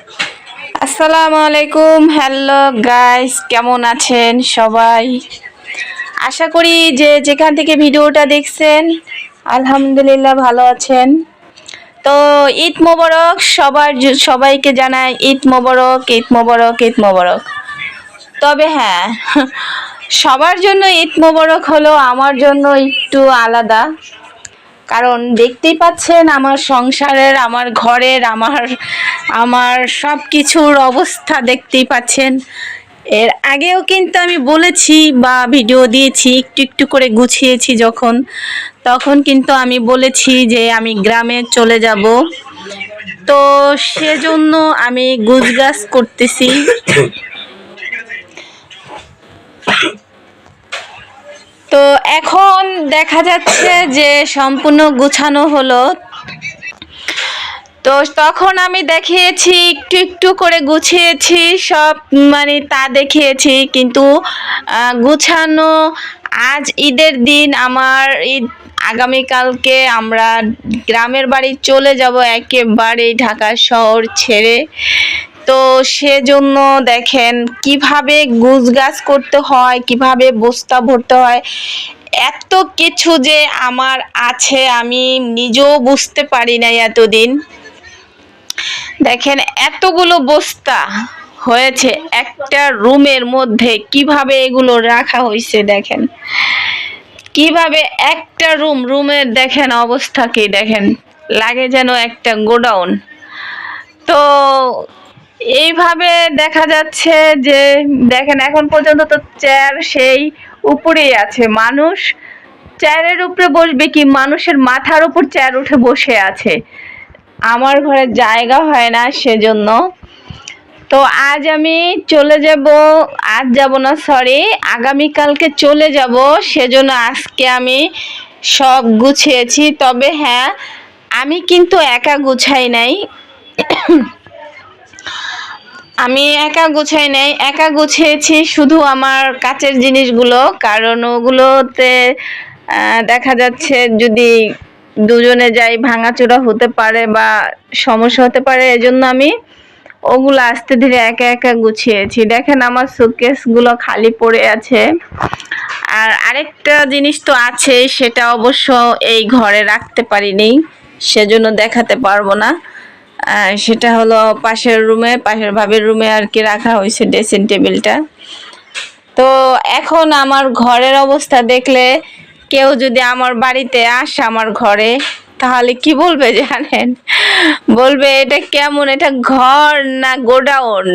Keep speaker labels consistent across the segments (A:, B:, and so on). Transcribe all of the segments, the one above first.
A: আসসালামু আলাইকুম। Hello guys, কেমন আছেন সবাই? আশা করি যে যেখান থেকে ভিডিওটা দেখছেন আলহামদুলিল্লাহ ভালো আছেন। তো ঈদ মোবারক সবাইকে জানাই ঈদ মোবারক, ঈদ মোবারক, ঈদ মোবারক। তবে হ্যাঁ, সবার জন্য ঈদ মোবারক হলো, আমার জন্য একটু আলাদা। কারণ দেখতেই পাচ্ছেন আমার সংসারের, আমার ঘরের, আমার আমার সব কিছুর অবস্থা দেখতেই পাচ্ছেন। এর আগেও কিন্তু আমি বলেছি বা ভিডিও দিয়েছি, একটু একটু করে গুছিয়েছি তখন কিন্তু আমি বলেছি যে আমি গ্রামে চলে যাব। তো সেজন্য আমি গুছগাছ করতেছি। তো এখন দেখা যাচ্ছে যে সম্পূর্ণ গুছানো হলো। তো তখন আমি দেখিয়েছি একটু একটু করে গুছিয়েছি সব, মানে তা দেখিয়েছি, কিন্তু গুছানো আজ ঈদের দিন, আমার ঈদ আগামীকালকে আমরা গ্রামের বাড়ি চলে যাব একেবারে ঢাকা শহর ছেড়ে। তো সেজন্য দেখেন কিভাবে গুছগাছ করতে হয়, কিভাবে বস্তা ভরতে হয়, এত কিছু যে আমার আছে আমি নিজেও বুঝতে পারি না এতদিন। দেখেন এতগুলো বস্তা হয়েছে একটা রুমের মধ্যে, কিভাবে এগুলো রাখা হয়েছে দেখেন, কিভাবে একটা রুমের দেখেন অবস্থা, কি দেখেন, লাগে যেন একটা গোডাউন। তো এইভাবে দেখা যাচ্ছে যে দেখেন এখন পর্যন্ত তো চেয়ার সেই উপরেই আছে, মানুষ চেয়ারের উপরে বসবে কি, মানুষের মাথার উপর চেয়ার উঠে বসে আছে। আমার ঘরে জায়গা হয় না সেজন্য। তো আজ আমি চলে যাব, আজ যাব না, সরি, আগামীকালকে চলে যাব। সেজন্য আজকে আমি সব গুছিয়েছি। তবে হ্যাঁ, আমি কিন্তু একা গুছাই নাই। আমি একা গুছাই নাই, একা গুছিয়েছি শুধু আমার কাচের জিনিসগুলো, কারণ ওগুলোতে দেখা যাচ্ছে যদি দুজনে যাই ভাঙাচোরা হতে পারে বা সমস্যা হতে পারে, এজন্য আমি ওগুলো আস্তে ধীরে একা একা গুছিয়েছি। দেখেন আমার সুটকেসগুলো খালি পড়ে আছে। আর আরেকটা জিনিস তো আছে, সেটা অবশ্য এই ঘরে রাখতে পারিনি, সেজন্য দেখাতে পারবো না। সেটা হলো পাশের রুমে, পাশের ভাবির রুমে আর কি রাখা হয়েছে ড্রেসিং টেবিলটা। তো এখন আমার ঘরের অবস্থা দেখলে কেউ যদি আমার বাড়িতে আসে আমার ঘরে, তাহলে কি বলবে জানেন? বলবে এটা কেমন, এটা ঘর না গোডাউন।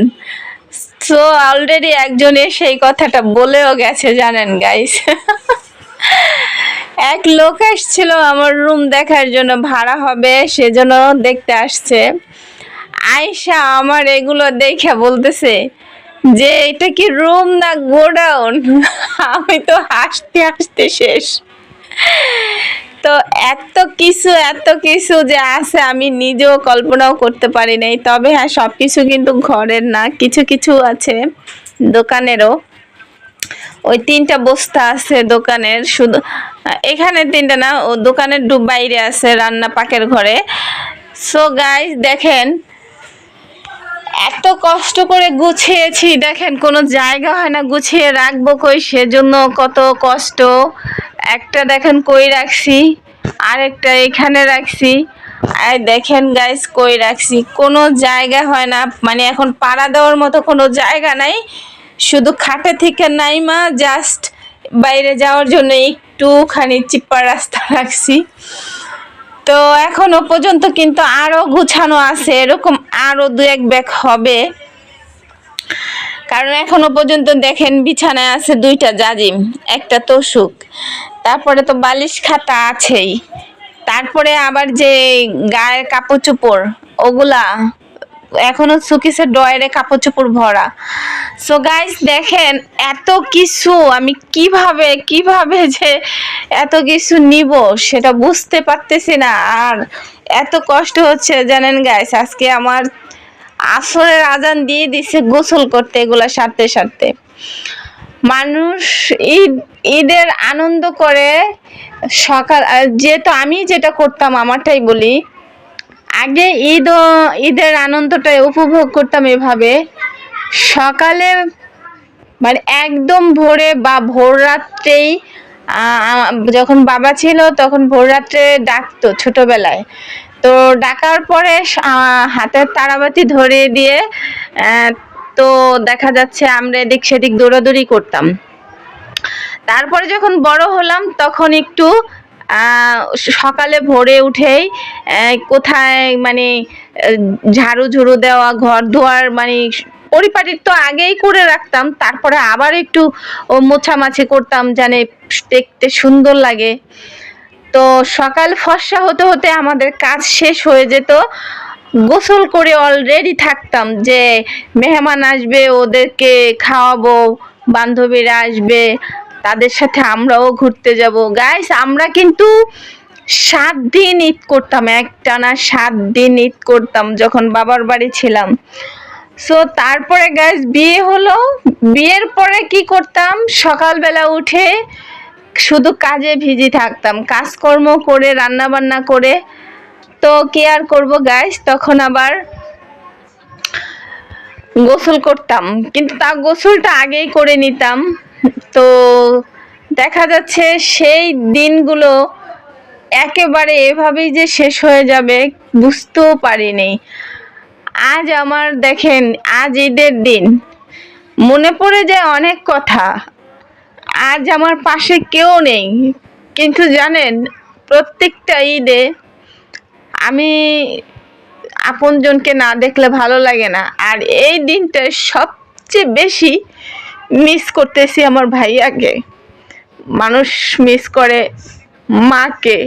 A: তো অলরেডি একজন সেই কথাটা বলেও গেছে জানেন গাইস। এক লোক আসছিল আমার রুম দেখার জন্য, ভাড়া হবে সেজন্য দেখতে আসছে। আয়শা আমার এগুলো দেখে বলতেছে যে এটা কি রুম না গোডাউন। আমি তো হাসতে হাসতে শেষ। তো এত কিছু যে আছে আমি নিজেও কল্পনাও করতে পারি নাই। তবে হ্যাঁ, সবকিছু কিন্তু ঘরের না, কিছু কিছু আছে দোকানেরও। ওই 3টা বস্তা আছে দোকানের, শুধু এখানে 3টা না, ও দোকানের বাইরে আছে রান্না পাকের ঘরে। সো গাইস দেখেন এত কষ্ট করে গুছিয়েছি, দেখেন কোনো জায়গা হয় না, গুছিয়ে রাখবো কই, সেজন্য কত কষ্ট। একটা দেখেন কই রাখছি, আরেকটা এখানে রাখছি, আর দেখেন গাইস কই রাখছি, কোনো জায়গা হয় না, মানে এখন পাড়া দেওয়ার মতো কোনো জায়গা নাই। শুধু খাটে থেকে নাইমা জাস্ট বাইরে যাওয়ার জন্য একটুখানি চিপ্পা রাস্তা রাখছি। তো এখনো পর্যন্ত কিন্তু আরো গুছানো আছে, এরকম আরো 2-1 ব্যাগ হবে। কারণ এখনো পর্যন্ত দেখেন বিছানায় আছে 2টা জাজিম, একটা তোষক, তারপরে তো বালিশ খাতা আছেই, তারপরে আবার যে গায়ের কাপড় চোপড় ওগুলা এখনো সুকেসের ড্রয়ারে কাপড় চোপড় ভরা। সো গাইস দেখেন এত কিছু আমি কিভাবে যে এত কিছু নিব সেটা বুঝতে পারতেছি না। আর এত কষ্ট হচ্ছে জানেন গাইস, আজকে আমার আসরের আজান দিয়ে দিছে গোসল করতে, এগুলা সারতে সারতে। মানুষ ঈদের আনন্দ করে সকাল, যেহেতু আমি যেটা করতাম আমারটাই বলি, আগে ঈদের আনন্দটা উপভোগ করতাম এভাবে, সকালে মানে একদম ভোরে বা ভোর রাত্রেই যখন বাবা ছিল তখন ভোর রাত্রে ডাকতো ছোটবেলায়। তো ডাকার পরে হাতের তারাবাতি ধরিয়ে দিয়ে তো দেখা যাচ্ছে আমরা এদিক সেদিক দৌড়াদৌড়ি করতাম। তারপরে যখন বড় হলাম তখন একটু সকালে ভোরে উঠেই কোথায় মানে ঝাড়ু ঝুড়ু দেওয়া, ঘর ধোয়ার মানে পরিপাটি তো আগেই করে রাখতাম, তারপরে আবার একটু মোছামাছি করতাম যেন দেখতে সুন্দর লাগে। তো সকাল ফর্সা হতে হতে আমাদের কাজ শেষ হয়ে যেত, গোসল করে অলরেডি থাকতাম যে মেহমান আসবে, ওদেরকে খাওয়াবো, বান্ধবীরা আসবে, তাদের সাথে আমরাও ঘুরতে যাব। গাইস আমরা কিন্তু 7 দিন ঈদ করতাম, একটানা 7 দিন ঈদ করতাম যখন বাবার বাড়ি ছিলাম। সো তারপরে গাইস বিয়ে হলো, বিয়ের পরে কি করতাম, সকালবেলা উঠে শুধু কাজে ভিজি থাকতাম, কাজকর্ম করে রান্না বান্না করে। তো কি আর করবো গাইস, তখন আবার গোসল করতাম, কিন্তু তা গোসলটা আগেই করে নিতাম। তো দেখা যাচ্ছে সেই দিনগুলো একেবারে এভাবেই যে শেষ হয়ে যাবে বুঝতেও পারিনি। আজ আমার দেখেন, আজ ঈদের দিন, মনে পড়ে যায় অনেক কথা। আজ আমার পাশে কেউ নেই, কিন্তু জানেন প্রত্যেকটা ঈদে আমি আপনজনকে না দেখলে ভালো লাগে না। আর এই দিনটা সবচেয়ে বেশি মিস করতেছি আমার ভাইয়াকে। মানুষ মিস করে মাকে,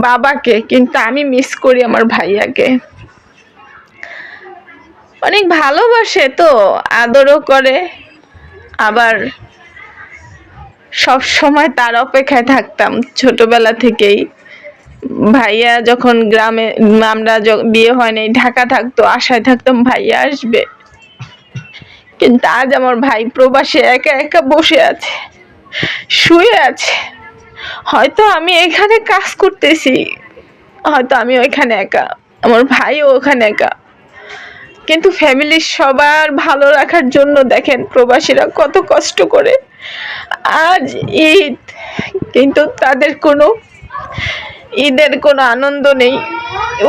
A: বাবাকে, কিন্তু আমি মিস করি আমার ভাইয়াকে। অনেক ভালোবাসে তো, আদরও করে, আবার সব সময় তার অপেক্ষায় থাকতাম ছোটবেলা থেকেই। ভাইয়া যখন গ্রামে, আমরা বিয়ে হয়নি, ঢাকা থাকতো, আশায় থাকতাম ভাইয়া আসবে। কিন্তু আজ আমার ভাই প্রবাসে একা একা বসে আছে, শুয়ে আছে। হয়তো আমি এখানে কাজ করতেছি, হয়তো আমি ওইখানে একা, আমার ভাইও ওখানে একা, কিন্তু ফ্যামিলির সবার ভালো রাখার জন্য দেখেন প্রবাসীরা কত কষ্ট করে। আজ ঈদ, কিন্তু তাদের কোনো ঈদের কোনো আনন্দ নেই,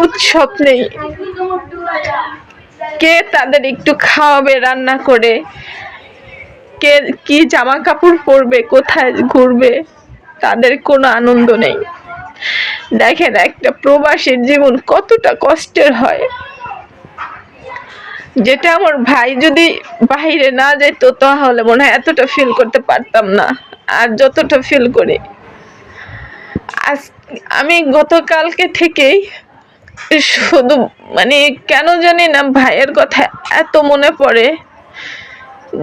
A: উৎসব নেই। কে তাদের একটু খাওয়াবে রান্না করে, কে কি জামা কাপড় পরবে, কোথায় ঘুরবে, তাদের কোনো আনন্দ নেই। দেখেন একটা প্রবাসীর জীবন কতটা কষ্টের হয়, যেটা আমার ভাই যদি বাইরে না যেত তাহলে মনে হয় এতটা ফিল করতে পারতাম না, আর যতটা ফিল করি। আজ আমি গতকালকে থেকেই শুধু মানে কেন জানি না ভাইয়ের কথা এত মনে পড়ে,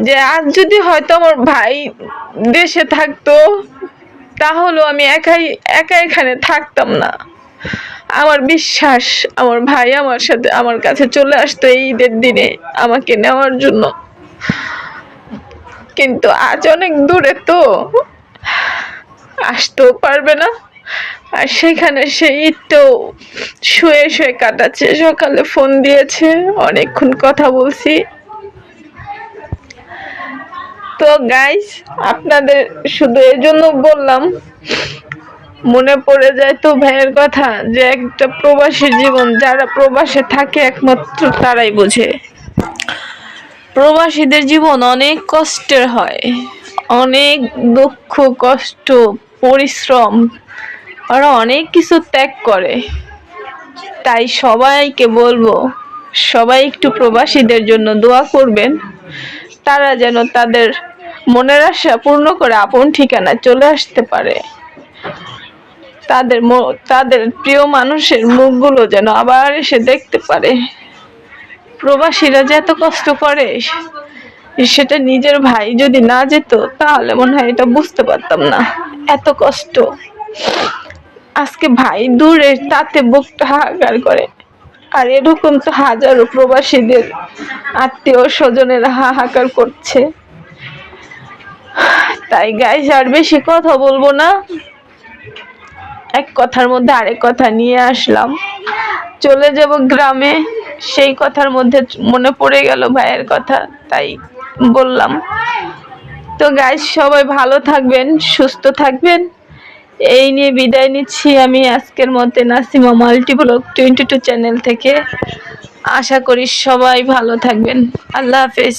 A: যে আজ যদি হয়তো আমার ভাই দেশে থাকতো তাহলেও আমি একা এখানে থাকতাম না। আমার বিশ্বাস আমার ভাই আমার সাথে, আমার কাছে চলে আসতো এই ঈদের দিনে আমাকে নেওয়ার জন্য, কিন্তু আজ অনেক দূরে তো আসতেও পারবে না। আর সেখানে সে ঈদটাও শুয়ে শুয়ে কাটাচ্ছে, সকালে ফোন দিয়েছে, অনেকক্ষণ কথা বলছি। তো গাইস আপনাদের শুধু এই জন্য বললাম, মনে পড়ে যায় তো ভাইয়ের কথা, যে একটা প্রবাসীর জীবন যারা প্রবাসে থাকে একমাত্র তারাই বোঝে। প্রবাসীদের জীবন অনেক কষ্টের হয়, অনেক দুঃখ কষ্ট পরিশ্রম, ওরা অনেক কিছু ত্যাগ করে। তাই সবাইকে বলবো, সবাই একটু প্রবাসীদের জন্য দোয়া করবেন, তারা যেন তাদের মনের আশা পূর্ণ করে আপন ঠিকানায় চলে আসতে পারে, তাদের প্রিয় মানুষের মুখগুলো যেন আবার এসে দেখতে পারে। প্রবাসীরা যে এত কষ্ট করে সেটা নিজের ভাই যদি না যেত তাহলে মনে হয় এটা বুঝতে পারতাম না, এত কষ্ট। আজকে ভাই দূরে, তাতে বুকটা হাহাকার করে। আর এরকম তো হাজারো প্রবাসীদের আত্মীয় স্বজনেরা হাহাকার করছে। তাই গাইস আর বেশি কথা বলবো না, এক কথার মধ্যে আরেক কথা নিয়ে আসলাম। চলে যাব গ্রামে, সেই কথার মধ্যে মনে পড়ে গেল ভাইয়ের কথা, তাই বললাম। তো গাইস, সবাই ভালো থাকবেন, সুস্থ থাকবেন, এই নিয়ে বিদায় নিচ্ছি আমি আজকের মতে নাসিমা মাল্টিব্লগ 22 চ্যানেল থেকে। আশা করি সবাই ভালো থাকবেন। আল্লাহ হাফেজ।